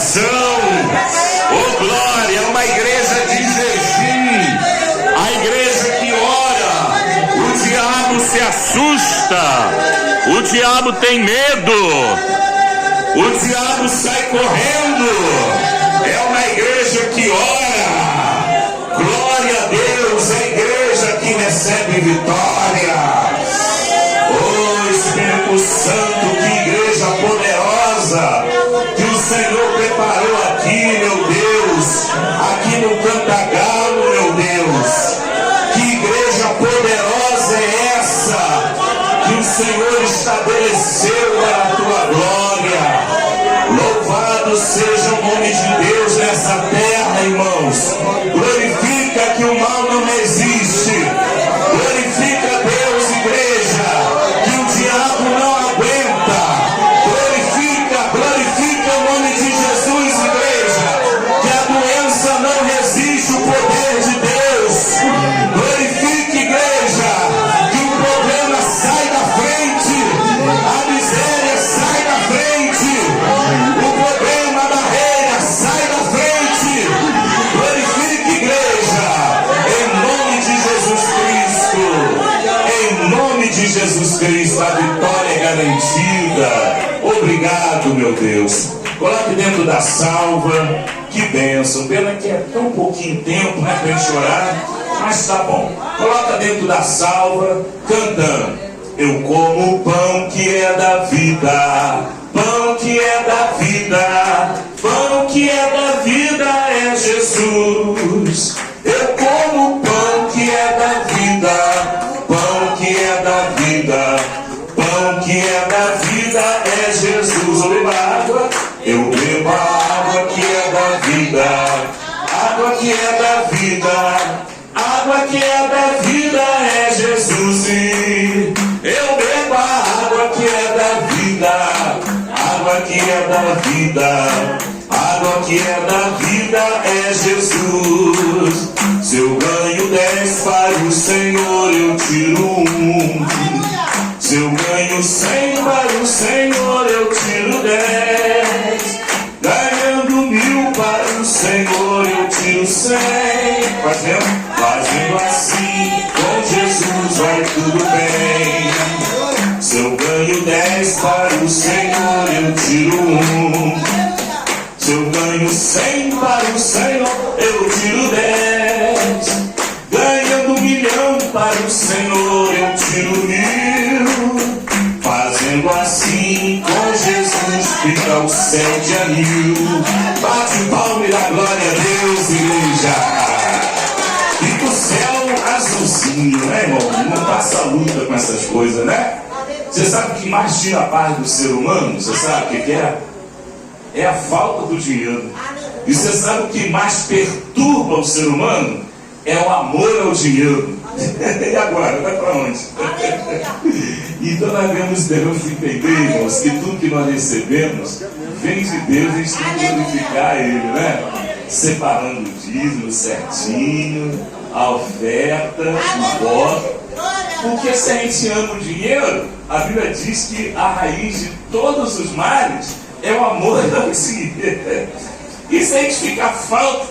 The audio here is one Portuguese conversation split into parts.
oração. Oh glória, é uma igreja de jejum, a igreja que ora. O diabo se assusta, o diabo tem medo, o diabo sai correndo. É uma igreja que ora. Glória a Deus, é a igreja que recebe vitória. Oh Espírito Santo, que igreja poderosa que o Senhor preparou aqui, meu Deus, aqui no Cantagalo, meu Deus. Que igreja poderosa é essa que o Senhor estabeleceu para a tua glória. Louvado seja o nome de Deus nessa terra, irmãos. Glorifica que o mal não existe. Glorifica Deus, igreja, que o diabo não aguenta. Glorifica o nome de Jesus, igreja, que a doença não resiste o poder de Deus. Glorifique, igreja, que o problema sai da frente, a miséria sai da frente, o problema, a barreira sai da frente. Glorifique, igreja, em nome de Jesus Cristo. Em nome de Jesus Cristo, a vitória é garantida. Obrigado, meu Deus. Coloque dentro da salva. Que bênção. Pena que é tão pouquinho tempo, né, para gente orar, mas tá bom. Coloca dentro da salva, cantando. Eu como o pão que é da vida, pão que é da vida, pão que é da vida é Jesus. Eu como o pão que é da vida, pão que é da vida, pão que é da vida é Jesus. Eu bebo água, eu bebo a água que é da vida, água que é da vida, água que é da vida é Jesus. Eu bebo a água que é da vida, água que é da vida, água que é da vida é Jesus. Se eu ganho 10 para o Senhor, eu tiro 1. Se eu ganho 100 para o Senhor, eu tiro 10. Ganhando 1000 para o Senhor, eu tiro 100. Fazendo assim, com Jesus vai tudo bem. Se eu ganho 10 para o Senhor, eu tiro 1. Se eu ganho 100 para o Senhor, eu tiro 10. Ganhando 1 milhão para o Senhor, eu tiro 1000. Fazendo assim, com Jesus fica o céu de anil. Bate palma e dá glória a Deus, igreja. Fica o céu azulzinho, né, irmão? Não passa luta com essas coisas, né? Você sabe o que mais tira a paz do ser humano? Você sabe o que é? É a falta do dinheiro. E você sabe o que mais perturba o ser humano? É o amor ao dinheiro. E agora? Vai para onde? Então nós devemos entender, irmãos, que tudo que nós recebemos vem de Deus. A gente tem que glorificar Ele, né? Separando o dízimo certinho, a oferta, o voto. Porque se a gente ama o dinheiro, a Bíblia diz que a raiz de todos os males é o amor ao dinheiro. E se a gente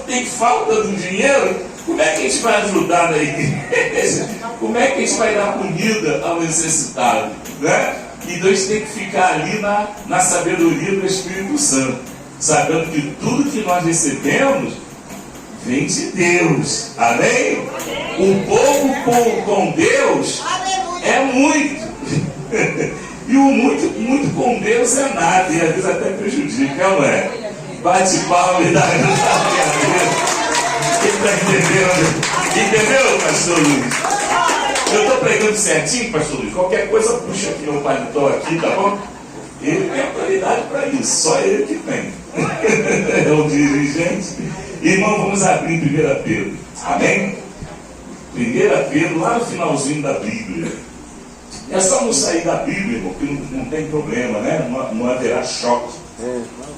tem falta do dinheiro, como é que a gente vai ajudar na igreja? Como é que a gente vai dar comida ao necessitado? Né? E Deus tem que ficar ali na sabedoria do Espírito Santo, sabendo que tudo que nós recebemos vem de Deus. Amém? O pouco com Deus é muito. E o muito com Deus é nada. E às vezes até prejudica, não é? Bate palma e dá glória a Deus. Quem está entendendo? Entendeu, pastor Luiz? Eu estou pregando certinho, pastor Luiz. Qualquer coisa, puxa aqui meu paletó aqui, tá bom? Ele tem autoridade para isso, só ele que tem. É o dirigente. Irmão, vamos abrir 1 Pedro. Amém? 1 Pedro, lá no finalzinho da Bíblia. É só não sair da Bíblia, irmão, que não tem problema, né? Não haverá choque.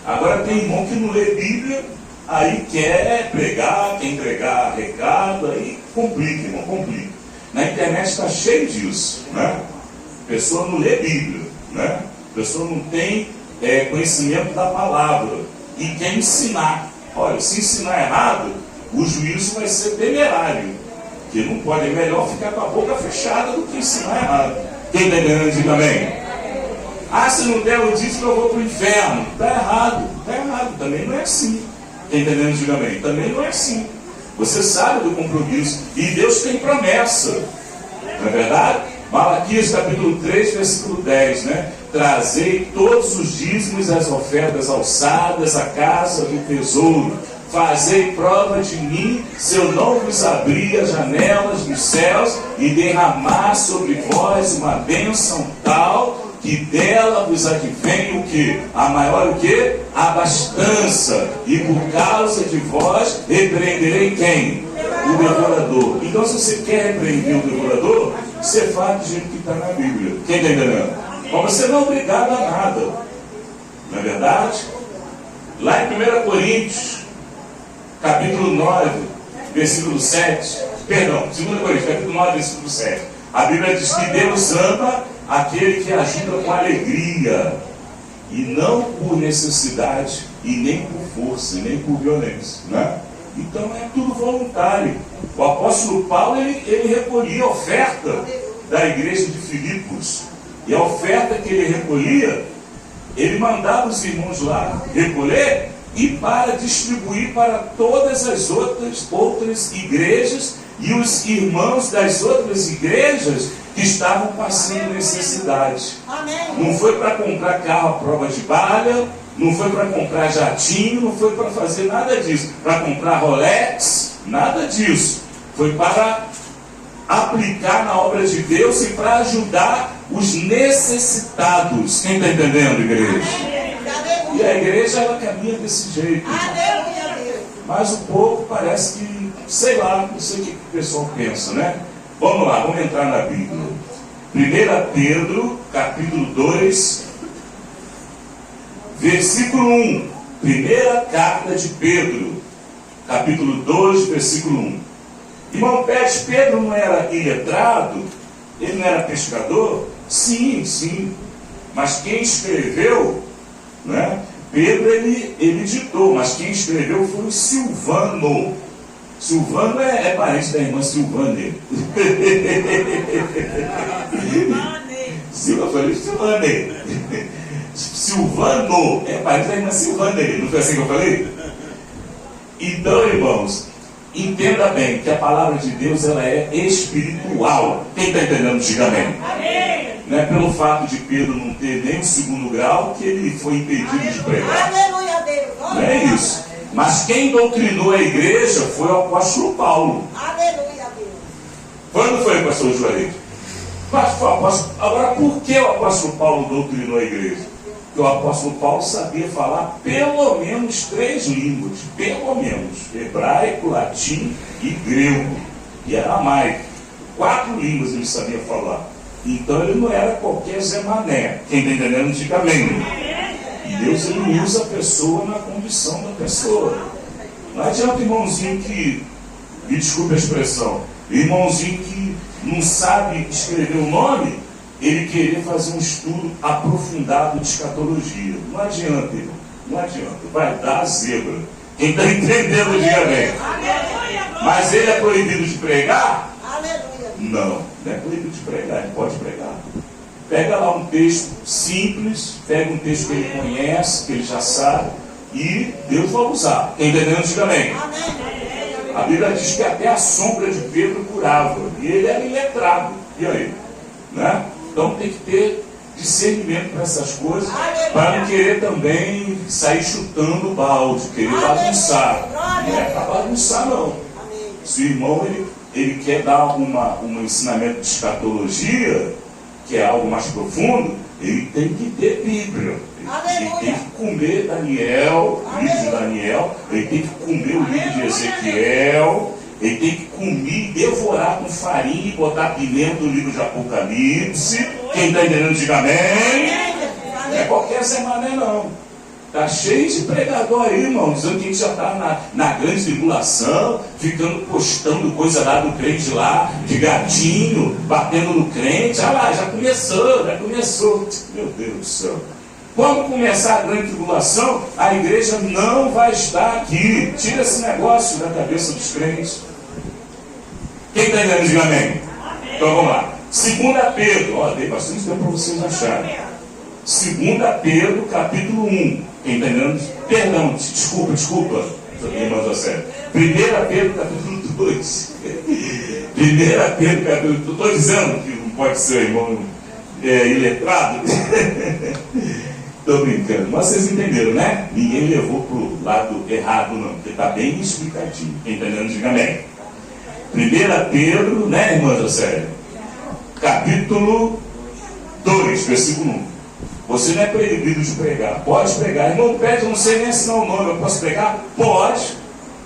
Agora tem irmão que não lê Bíblia, aí quer pregar, quer entregar recado, aí complica, irmão, complica. Na internet está cheio disso, né? A pessoa não lê Bíblia, né? A pessoa não tem conhecimento da palavra. e quer ensinar. Olha, se ensinar errado, o juízo vai ser temerário. Porque não pode, é melhor ficar com a boca fechada do que ensinar errado. Quem está entendendo, diga amém. Ah, se não der o dízimo eu vou para o inferno. Está errado, também não é assim. Quem está entendendo, diga amém. Também não é assim. Você sabe do compromisso. E Deus tem promessa. Não é verdade? Malaquias capítulo 3, versículo 10, né? Trazei todos os dízimos e as ofertas alçadas à casa do tesouro. Fazei prova de mim, se eu não vos abrir as janelas dos céus e derramar sobre vós uma bênção tal que dela vos advém o que? A maior o que? Abastança. E por causa de vós repreenderei quem? O devorador. Então, se você quer repreender o devorador, você faz do jeito que está na Bíblia. Quem está entendendo? Mas você não é obrigado a nada. Não é verdade? Lá em 1 Coríntios, capítulo 9, versículo 7. Perdão, 2 Coríntios, capítulo 9, versículo 7. A Bíblia diz que Deus ama aquele que ajuda com alegria, e não por necessidade, e nem por força, e nem por violência. Né? Então é tudo voluntário. O apóstolo Paulo, ele recolhia a oferta da igreja de Filipos. E a oferta que ele recolhia, ele mandava os irmãos lá recolher e para distribuir para todas as outras igrejas e os irmãos das outras igrejas que estavam passando necessidade. Amém. Não foi para comprar carro à prova de bala, não foi para comprar jatinho, não foi para fazer nada disso, para comprar Rolex, nada disso. Foi para aplicar na obra de Deus e para ajudar os necessitados. Quem está entendendo, igreja? Amém. E a igreja, ela caminha desse jeito. Amém. Mas o povo parece que, sei lá, não sei o que o pessoal pensa, né? Vamos lá, vamos entrar na Bíblia. 1 Pedro, capítulo 2, versículo 1. Primeira carta de Pedro, capítulo 2, versículo 1. Irmão Pérez, Pedro não era iletrado? Ele não era pescador? Sim, sim. Mas quem escreveu, né? Pedro, ele ditou, mas quem escreveu foi o Silvano. Silvano é parente da irmã Silvane. Eu falei Silvane. Silvano é parente da irmã Silvane. Não foi assim que eu falei? Então, irmãos, entenda bem que a palavra de Deus, ela é espiritual. Quem está entendendo, diga amém. Não é pelo fato de Pedro não ter nem o segundo grau que ele foi impedido de pregar. Aleluia, Deus. Não é isso. Mas quem doutrinou a igreja foi o apóstolo Paulo. Aleluia, Deus. Quando foi, pastor Juarez? Agora, por que o apóstolo Paulo doutrinou a igreja? Porque o apóstolo Paulo sabia falar pelo menos 3 línguas. Pelo menos. Hebraico, latim e grego. E aramaico. 4 línguas ele sabia falar. Então ele não era qualquer Zé Mané. Quem está entendendo, diga amém. E Deus, ele usa a pessoa na condição da pessoa. Não adianta irmãozinho que, me desculpe a expressão, irmãozinho que não sabe escrever o nome, ele querer fazer um estudo aprofundado de escatologia. Não adianta, irmão. Não adianta. Vai dar zebra. Quem está entendendo, diga bem. Mas ele é proibido de pregar? Não, não é proibido de pregar. Ele pode pregar. Pega lá um texto simples, pega um texto que ele conhece, que ele já sabe, e Deus vai usar. Quem entendeu, diga amém. A Bíblia diz que até a sombra de Pedro curava, e ele era iletrado. E aí? Né? Então tem que ter discernimento para essas coisas, para não querer também sair chutando o balde, querer bagunçar. Não é para bagunçar, não. Se o irmão ele quer dar um ensinamento de escatologia, que é algo mais profundo, ele tem que ter Bíblia. Ele tem que comer Daniel, o livro de Daniel, ele tem que comer o livro de Ezequiel, ele tem que comer, devorar com farinha e botar pimenta no livro de Apocalipse. Quem está entendendo, diga amém. Não é qualquer semana, não. Está cheio de pregador aí, irmão, dizendo que a gente já está na grande tribulação, ficando postando coisa lá do crente lá, de gatinho, batendo no crente. Ah lá, já começou. Meu Deus do céu. Quando começar a grande tribulação, a igreja não vai estar aqui. Tira esse negócio da cabeça dos crentes. Quem está entendendo? Diga amém. Então vamos lá. 2 Pedro, ó, dei bastante tempo para vocês acharem. 2 Pedro, capítulo 1. Entendendo? Perdão, desculpa. Irmã José. 1 Pedro, capítulo 2. 1 Pedro, capítulo 2. Estou dizendo que não pode ser irmão iletrado. Estou brincando. Mas vocês entenderam, né? Ninguém levou para o lado errado, não. Porque está bem explicadinho. Entendendo? Diga amém. 1 Pedro, né, irmã José? Capítulo 2, versículo 1. Você não é proibido de pregar. Pode pregar. Irmão, pede, eu não sei nem assinar o nome. Eu posso pregar? Pode.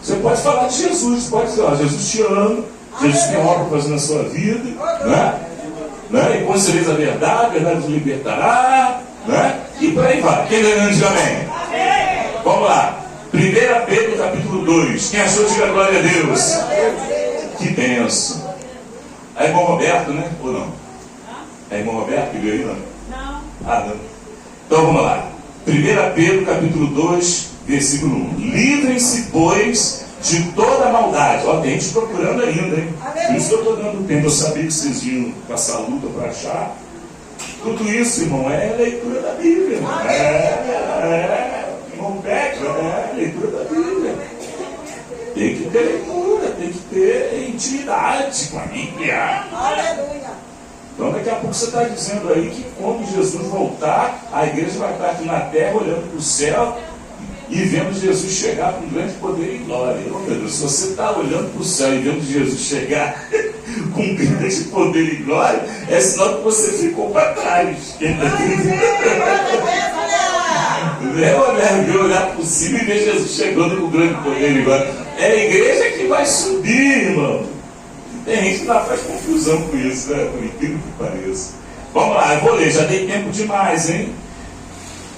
Você pode falar de Jesus. Pode dizer, ó, Jesus te ama. Jesus tem obra para fazer na sua vida. Né? E conhecereis a verdade te libertará. Né? E por aí vai. Quem lê, diga amém. Vamos lá. 1 Pedro, capítulo 2. Quem achou, diga glória a Deus. Que benção. É irmão Roberto, né? Ou não? É irmão Roberto que veio aí, não? Não. Ah, não. Então vamos lá. 1 Pedro, capítulo 2, versículo 1. Livrem-se, pois, de toda maldade. Ó, tem gente procurando ainda, hein? Por isso que eu estou dando tempo. Eu sabia que vocês iam passar a luta para achar. Tudo isso, irmão, é leitura da Bíblia. Irmão Beto, é leitura da Bíblia. Tem que ter leitura, tem que ter intimidade com a Bíblia. Aleluia. Então daqui a pouco você está dizendo aí que quando Jesus voltar, a igreja vai estar aqui na terra olhando para o céu e vendo Jesus chegar com grande poder e glória. Oh, meu Deus, se você está olhando para o céu e vendo Jesus chegar com grande poder e glória, é sinal que você ficou para trás. Não é olhar por cima e ver Jesus chegando com grande poder e glória. É a igreja que vai subir, irmão. Tem gente que lá faz confusão com isso, né? Por incrível que pareça. Vamos lá, eu vou ler, já dei tempo demais, hein?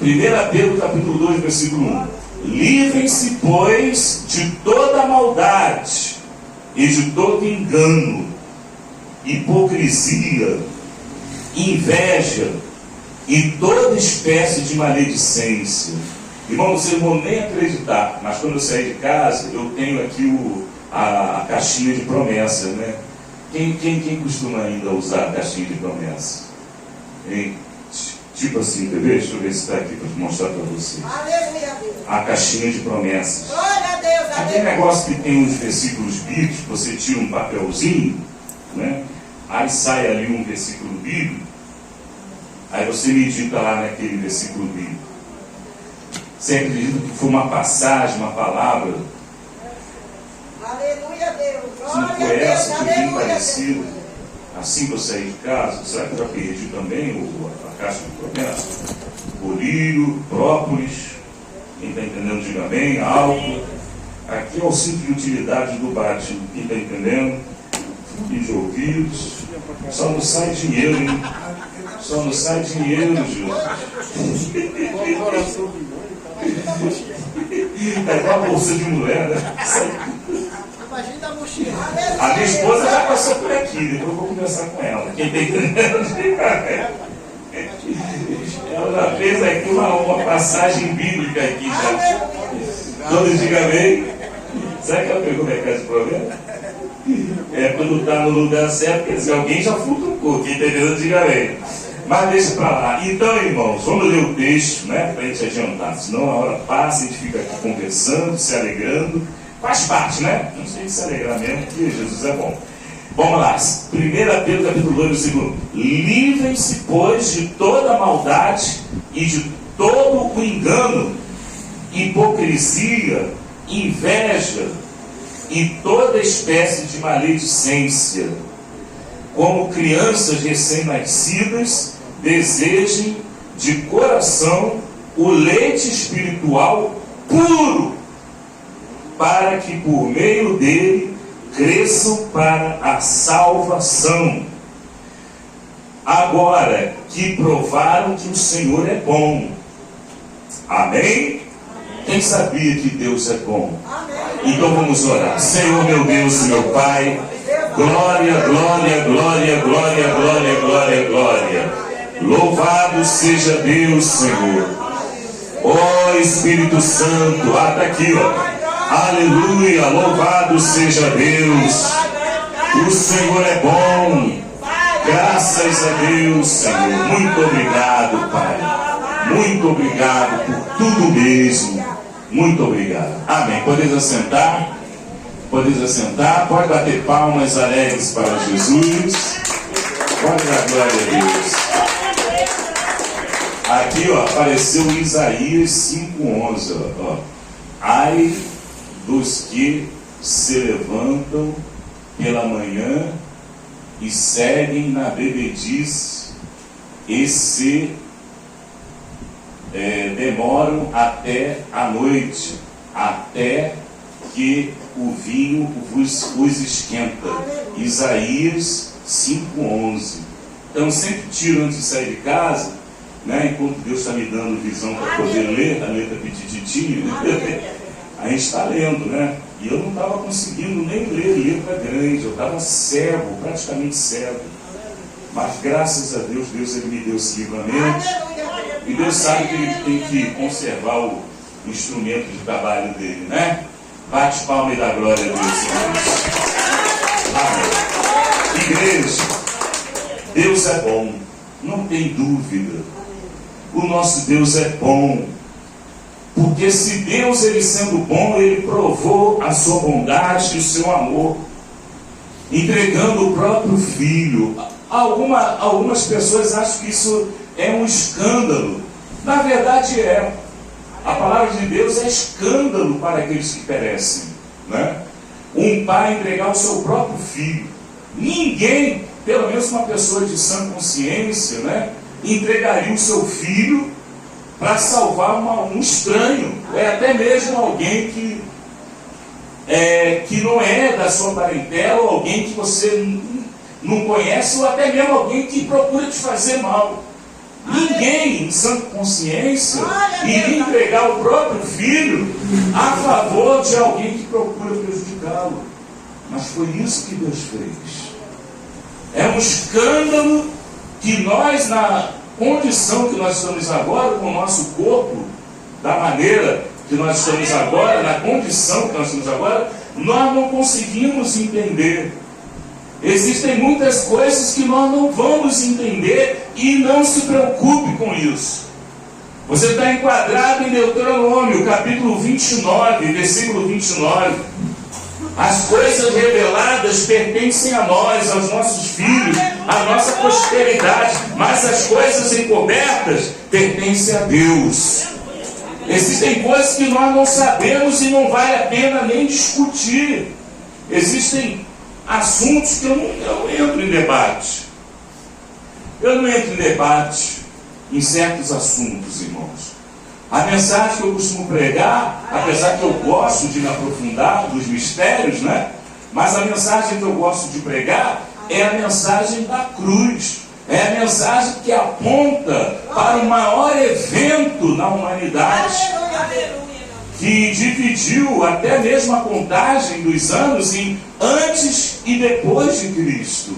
1 Pedro, capítulo 2, versículo 1. Livrem-se, pois, de toda maldade e de todo engano, hipocrisia, inveja e toda espécie de maledicência. Irmão, vocês vão nem acreditar, mas quando eu sair de casa, eu tenho aqui a caixinha de promessas, né? Quem costuma ainda usar a caixinha de promessas? Hein? Tipo assim, bebê, deixa eu ver se está aqui para mostrar para vocês. Aleluia, Deus. A caixinha de promessas. Glória a Deus, Aquele negócio que tem os versículos bíblicos, você tira um papelzinho, né? Aí sai ali um versículo bíblico, aí você medita lá naquele versículo bíblico. Você acredita que foi uma passagem, uma palavra? Aleluia, Deus. Se não Glória foi a Deus, essa, foi bem aleluia, parecido. Deus. Assim que eu saí de casa, será que eu já perdi também a caixa de promessas? Colírio, própolis, quem está entendendo, diga amém, álcool. Aqui é o cinto de utilidade do batismo, quem está entendendo? Fone de ouvidos. Só não sai dinheiro, hein? Só não sai dinheiro, Jesus. É igual a bolsa de mulher, né? Imagina a mochila. A minha esposa já passou por aqui, depois eu vou conversar com ela. Quem tem ela já fez aqui uma passagem bíblica aqui já. Todos digam amém. Será que ela pegou o recado de problema? É quando está no lugar certo, quer dizer, alguém já futucou. Quem está entendendo, diga amém. Mas deixa para lá. Então, irmãos, vamos ler o texto, né? Para a gente adiantar. Senão a hora passa, a gente fica aqui conversando, se alegrando. Faz parte, né? Não sei se alegrar mesmo, porque Jesus é bom. Vamos lá. 1 Pedro, capítulo 2, versículo 1. Livrem-se, pois, de toda maldade e de todo o engano, hipocrisia, inveja e toda espécie de maledicência. Como crianças recém-nascidas, desejem de coração o leite espiritual puro, para que por meio dele cresçam para a salvação. Agora que provaram que o Senhor é bom. Amém? Quem sabia que Deus é bom? Então vamos orar. Senhor, meu Deus e meu Pai, glória, glória, glória, glória, glória, glória, glória. Louvado seja Deus, Senhor. Ó Espírito Santo, tá aqui, ó. Aleluia, louvado seja Deus. O Senhor é bom. Graças a Deus, Senhor. Muito obrigado, Pai. Muito obrigado por tudo mesmo. Muito obrigado. Amém. Podeis assentar. Podeis assentar. Pode bater palmas alegres para Jesus. Pode dar glória a Deus. Aqui, ó, apareceu Isaías 5:11, ó. Ai dos que se levantam pela manhã e seguem na bebedice e se demoram até a noite, até que o vinho vos esquenta. Isaías 5:11. Então, sempre tiro antes de sair de casa, né, enquanto Deus está me dando visão para poder ler, a letra petititinha, né? A gente está lendo, né? E eu não estava conseguindo nem ler letra grande, eu estava cego, praticamente cego. Mas graças a Deus, Ele me deu esse livramento. E Deus sabe que Ele tem que conservar o instrumento de trabalho dele, né? Bate palma e dá glória a Deus, irmãos. Amém. Igreja, Deus é bom, não tem dúvida. O nosso Deus é bom. Porque se Deus, Ele sendo bom, Ele provou a sua bondade e o seu amor, entregando o próprio Filho. Algumas pessoas acham que isso é um escândalo. Na verdade é. A palavra de Deus é escândalo para aqueles que perecem, né? Um pai entregar o seu próprio filho. Ninguém, pelo menos uma pessoa de sã consciência, né, entregaria o seu filho para salvar um estranho, até mesmo alguém que não é da sua parentela, ou alguém que você não conhece, ou até mesmo alguém que procura te fazer mal. Ninguém em sã consciência iria entregar o próprio filho a favor de alguém que procura prejudicá-lo. Mas foi isso que Deus fez. É um escândalo que nós, na condição que nós estamos agora, com o nosso corpo, da maneira que nós estamos agora, na condição que nós estamos agora, nós não conseguimos entender. Existem muitas coisas que nós não vamos entender, e não se preocupe com isso. Você está enquadrado em Deuteronômio, capítulo 29, versículo 29. As coisas reveladas pertencem a nós, aos nossos filhos, à nossa posteridade, mas as coisas encobertas pertencem a Deus. Existem coisas que nós não sabemos e não vale a pena nem discutir. Existem assuntos que eu não entro em debate. Eu não entro em debate em certos assuntos, irmãos. A mensagem que eu costumo pregar, apesar que eu gosto de me aprofundar dos mistérios, né? Mas a mensagem que eu gosto de pregar é a mensagem da cruz. É a mensagem que aponta para o maior evento na humanidade, que dividiu até mesmo a contagem dos anos em antes e depois de Cristo.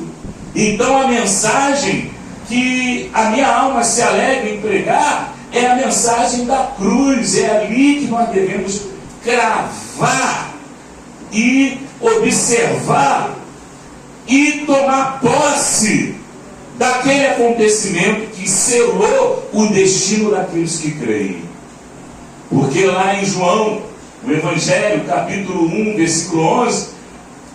Então a mensagem que a minha alma se alegra em pregar é a mensagem da cruz. É ali que nós devemos cravar e observar e tomar posse daquele acontecimento que selou o destino daqueles que creem. Porque lá em João, no Evangelho, capítulo 1, versículo 11,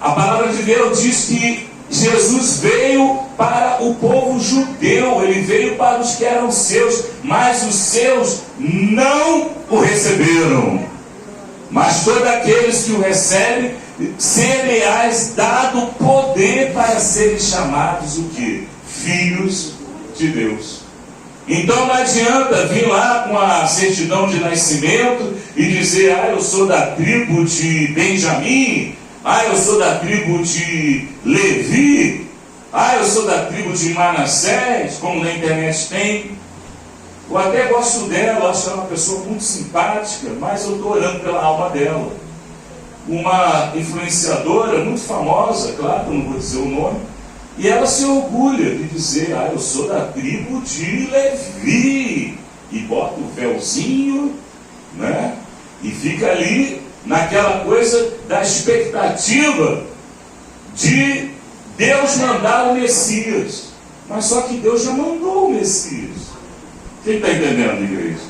a palavra de Deus diz que Jesus veio para o povo judeu, Ele veio para os que eram seus, mas os seus não o receberam. Mas todos aqueles que o recebem, ser-lhes dado poder para serem chamados o quê? Filhos de Deus. Então não adianta vir lá com a certidão de nascimento e dizer: ah, eu sou da tribo de Benjamim, ah, eu sou da tribo de Levi, ah, eu sou da tribo de Manassés, como na internet tem. Eu até gosto dela, eu acho ela uma pessoa muito simpática, mas eu estou orando pela alma dela. Uma influenciadora muito famosa, claro, eu não vou dizer o nome, E ela se orgulha de dizer, eu sou da tribo de Levi. E bota o véuzinho, né? E fica ali naquela coisa da expectativa de Deus mandar o Messias. Mas só que Deus já mandou o Messias. Quem está entendendo, igreja?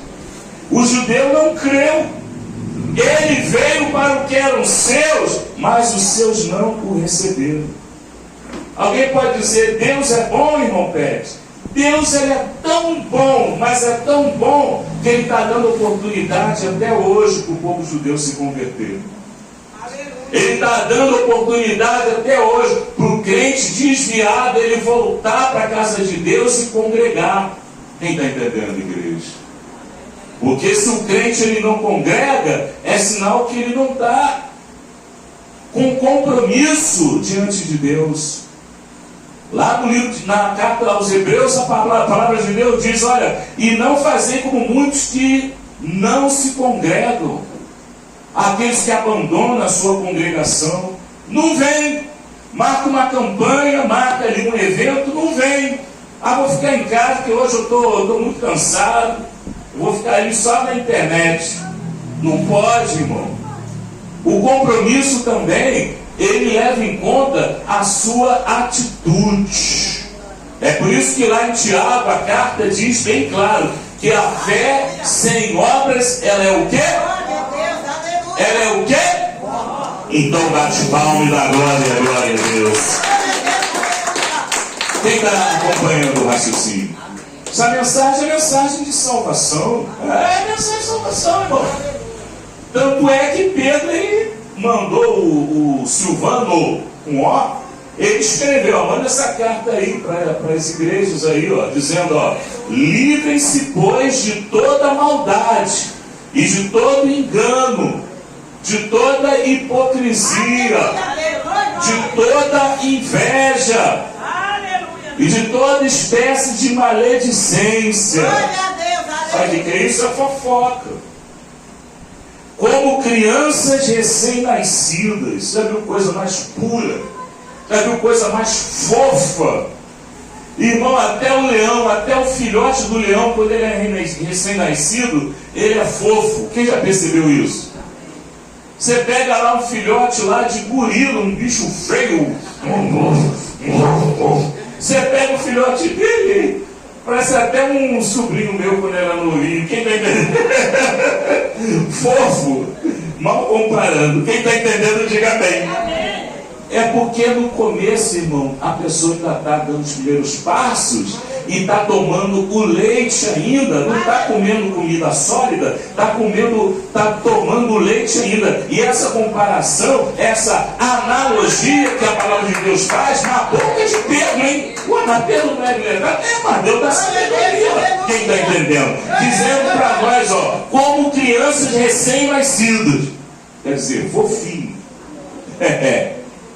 O judeu não creu. Ele veio para o que eram seus, mas os seus não o receberam. Alguém pode dizer, Deus é bom, irmão Pérez? Deus, ele é tão bom, mas é tão bom, que ele está dando oportunidade até hoje para o povo judeu se converter. Ele está dando oportunidade até hoje para o crente desviado, ele voltar para a casa de Deus e congregar. Quem está entendendo, igreja? Porque se o crente ele não congrega, é sinal que ele não está com compromisso diante de Deus. Lá no livro, na carta aos Hebreus, a palavra de Deus diz, olha, e não fazei como muitos que não se congregam. Aqueles que abandonam a sua congregação, não vem. Marca uma campanha, marca ali um evento, não vem. Vou ficar em casa, porque hoje eu estou muito cansado. Eu vou ficar ali só na internet. Não pode, irmão. O compromisso também, ele leva em conta a sua atitude. É por isso que lá em Tiago, a carta diz bem claro, que a fé sem obras, ela é o quê? Ela é o quê? Então bate palma e dá glória a Deus. Quem está acompanhando o raciocínio? Essa mensagem é mensagem de salvação. É mensagem de salvação, irmão. Tanto é que Pedro ele mandou o Silvano, com O, ele escreveu, manda essa carta aí para as igrejas aí, dizendo, livrem-se, pois, de toda maldade e de todo engano, de toda hipocrisia, de toda inveja e de toda espécie de maledicência. Sabe o que é isso? É fofoca. Como crianças recém-nascidas. Já viu coisa mais pura? Já viu coisa mais fofa? Irmão, até o leão, até o filhote do leão, quando ele é recém-nascido, ele é fofo. Quem já percebeu isso? Você pega lá um filhote lá de gorila, um bicho feio. Você pega o filhote dele, parece até um sobrinho meu quando era novinho. Quem está entendendo? Fofo, mal comparando. Quem está entendendo, diga bem. É porque no começo, irmão, a pessoa ainda está dando os primeiros passos e está tomando o leite ainda, não está comendo comida sólida, está tomando leite ainda. E essa comparação, essa analogia que a palavra de Deus faz na boca de Pedro, hein? Mas Pedro não é verdade, mas Deus dá sabedoria. Quem está entendendo? Dizendo para nós, como crianças recém-nascidas, quer dizer, fofinho.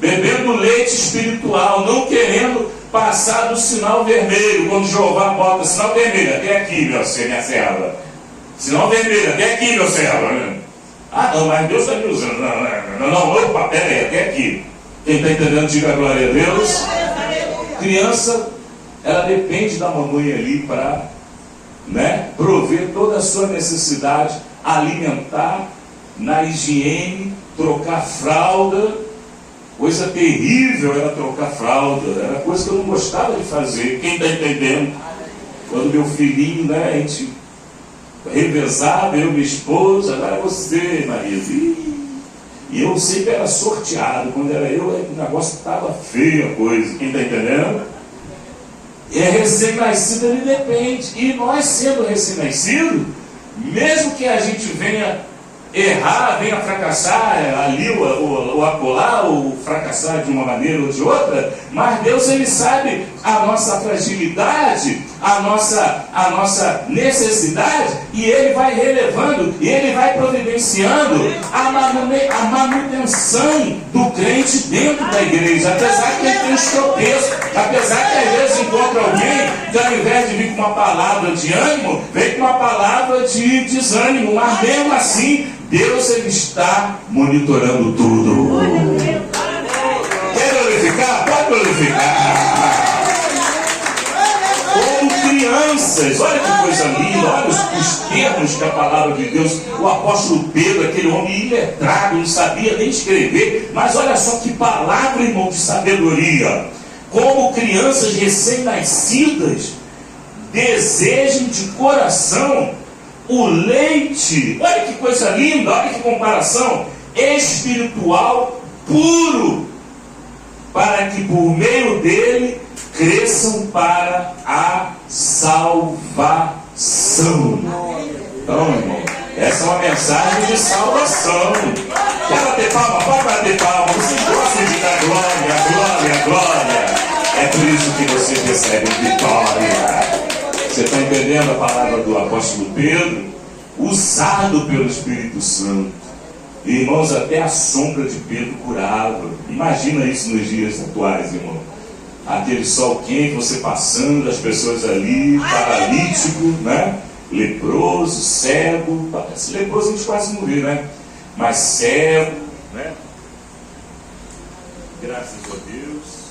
Bebendo leite espiritual, não querendo passar do sinal vermelho. Quando Jeová bota sinal vermelho, até aqui, minha serva. Sinal vermelho, até aqui, meu servo. Não, mas Deus está me usando. Não, opa, pera aí, até aqui. Quem está entendendo, diga glória a Deus. Criança, ela depende da mamãe ali para prover toda a sua necessidade, alimentar, na higiene, trocar fralda. Coisa terrível era trocar fralda, era coisa que eu não gostava de fazer. Quem está entendendo? Quando meu filhinho, a gente revezava, eu e minha esposa, agora você, Maria. E eu sempre era sorteado, quando era eu, o negócio estava feio a coisa. Quem está entendendo? É recém-nascido, ele depende. E nós, sendo recém-nascido, mesmo que a gente venha errar, venha fracassar ali ou acolá, ou fracassar de uma maneira ou de outra, mas Deus, ele sabe a nossa fragilidade, a nossa necessidade, e ele vai relevando, e ele vai providenciando a manutenção do crente dentro da igreja, apesar que ele tem os tropeços, apesar que às vezes encontra alguém que ao invés de vir com uma palavra de ânimo, vem com uma palavra de desânimo, mas mesmo assim Deus, ele está monitorando tudo. Quer glorificar? Pode glorificar. crianças. Olha que coisa linda, olha os termos que a palavra de Deus, o apóstolo Pedro, aquele homem iletrado, não sabia nem escrever, mas olha só que palavra, irmão, de sabedoria. Como crianças recém-nascidas desejem de coração o leite, olha que coisa linda, olha que comparação, espiritual puro, para que por meio dele cresçam para a salvação. Então, irmão, essa é uma mensagem de salvação. Quer bater palma? Pode bater palma. Vocês gostam de dar glória, glória, glória. É por isso que vocês recebem vitória. Você está entendendo a palavra do apóstolo Pedro? Usado pelo Espírito Santo. Irmãos, até a sombra de Pedro curava. Imagina isso nos dias atuais, irmão. Aquele sol quente, você passando, as pessoas ali, paralítico, né? Leproso, cego. Esse leproso a gente quase não vê, né? Mas cego, né? Graças a Deus.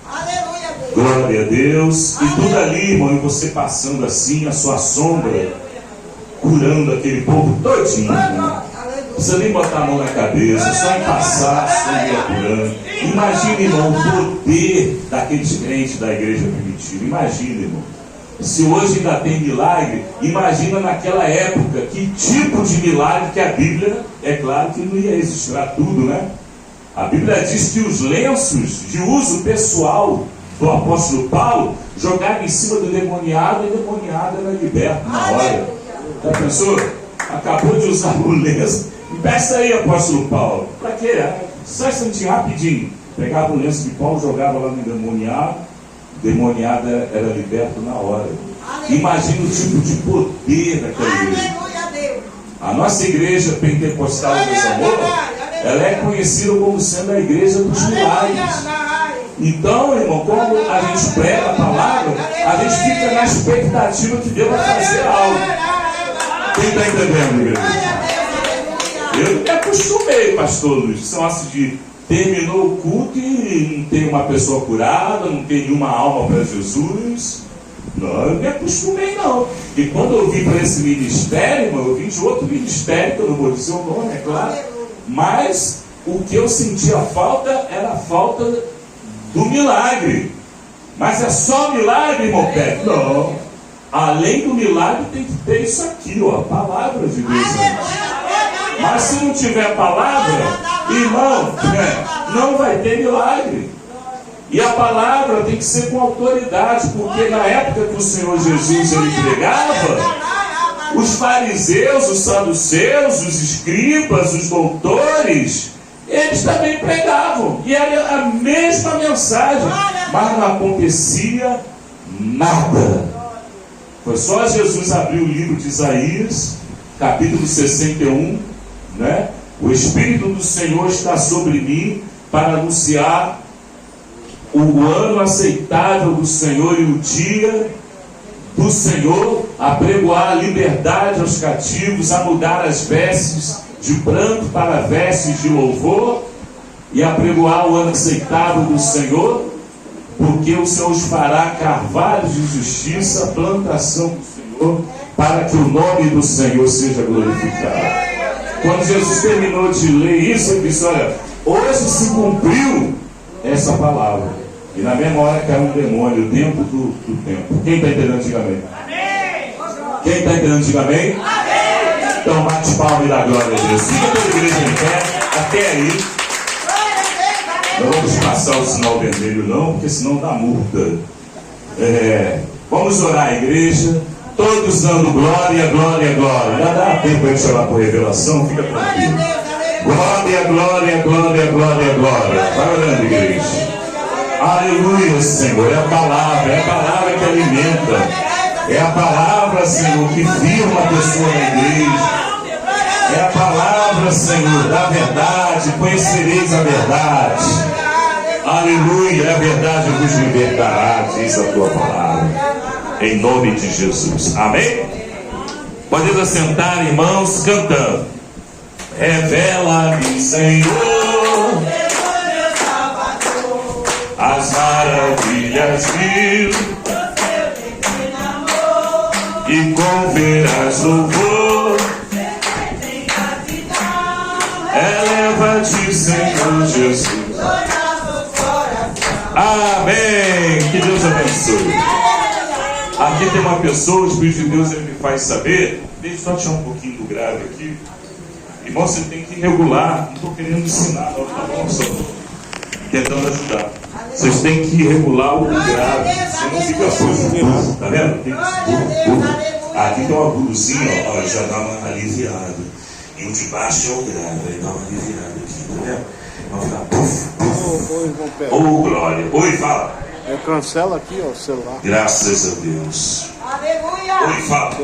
Aleluia, Deus. Glória a Deus. E tudo ali, irmão, e você passando assim, a sua sombra, curando aquele povo todinho, irmão. Não precisa nem botar a mão na cabeça, só em passar, a curando. Imagina, irmão, o poder daqueles crentes da igreja primitiva. Imagina, irmão. Se hoje ainda tem milagre, imagina naquela época que tipo de milagre que a Bíblia, é claro que não ia registrar tudo, né? A Bíblia diz que os lenços de uso pessoal do apóstolo Paulo jogaram em cima do endemoniado, e o endemoniado era liberto na hora. Já pensou? Acabou de usar o lenço. Peça aí, apóstolo Paulo. Para quê? Só instantinho, rapidinho. Pegava o lenço de Paulo, jogava lá no endemoniado. O endemoniado era liberto na hora. Imagina o tipo de poder daquela igreja. A nossa igreja pentecostal do Amor, ela é conhecida como sendo a igreja dos milagres. Então, irmão, como a gente prega a palavra, a gente fica na expectativa que Deus vai fazer algo. Quem está entendendo, igreja? Eu me acostumei, pastor Luiz, são assim de terminou o culto e não tem uma pessoa curada, não tem nenhuma alma para Jesus. Não, eu me acostumei não. E quando eu vim para esse ministério, irmão, eu vim de outro ministério, que eu não vou dizer o nome, é claro. Mas o que eu sentia falta era a falta do milagre. Mas é só milagre, irmão Pepe? Não. Além do milagre tem que ter isso aqui, ó, a palavra de Deus. Mas se não tiver palavra, irmão, não vai ter milagre. E a palavra tem que ser com autoridade, porque na época que o Senhor Jesus ele pregava, os fariseus, os saduceus, os escribas, os doutores, eles também pregavam. E era a mesma mensagem, mas não acontecia nada. Foi só Jesus abrir o livro de Isaías, capítulo 61, né? O Espírito do Senhor está sobre mim para anunciar o ano aceitável do Senhor e o dia do Senhor, a pregoar a liberdade aos cativos, a mudar as vestes de branco para vestes de louvor, e a pregoar o ano aceitável do Senhor, porque o Senhor os fará carvalhos de justiça, plantação do Senhor, para que o nome do Senhor seja glorificado. Quando Jesus terminou de ler isso, ele disse: olha, hoje se cumpriu essa palavra. E na mesma hora caiu um demônio dentro do templo. Quem está entendendo, diga amém. Quem está entendendo, diga amém. Então bate palma e dá glória a Deus. Fica toda a igreja em pé, até aí. Não vamos passar o sinal vermelho não, porque senão dá multa. Vamos orar a igreja, todos dando glória, glória, glória. Já dá tempo para chamar por revelação, fica tranquilo. Glória, glória, glória, glória, glória. Vai orando, igreja. Aleluia, Senhor. É a palavra que alimenta. É a palavra, Senhor, que firma a pessoa na igreja. É a palavra, Senhor, da verdade. Conhecereis a verdade. Aleluia, é a verdade que vos libertará, diz a tua palavra. Em nome de Jesus. Amém? Podemos assentar, irmãos, cantando. Revela-me, Senhor, as maravilhas mil apenas louvor. Eleva-te, Senhor Jesus. Amém. Que Deus abençoe. Aqui tem uma pessoa, o Espírito de Deus ele me faz saber. Deixa eu só tirar um pouquinho do grave aqui. Irmão, você tem que regular. Não estou querendo ensinar, não, tá bom? Só tentando ajudar. Vocês têm que regular o grave. Senão fica coisa. Tá vendo? Tem que... Aqui tem um agudozinho, ó, já dá uma aliviada. E o de baixo é o grave, aí dá uma aliviada aqui, tá vendo? Vamos ficar puf, puf. Ô, irmão Pedro. Ô, glória. Oi, fala. Eu cancelo aqui, ó, o celular. Graças a Deus. Aleluia. Oi, fala.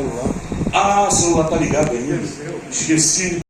Ah, o celular tá ligado ainda. Esqueci.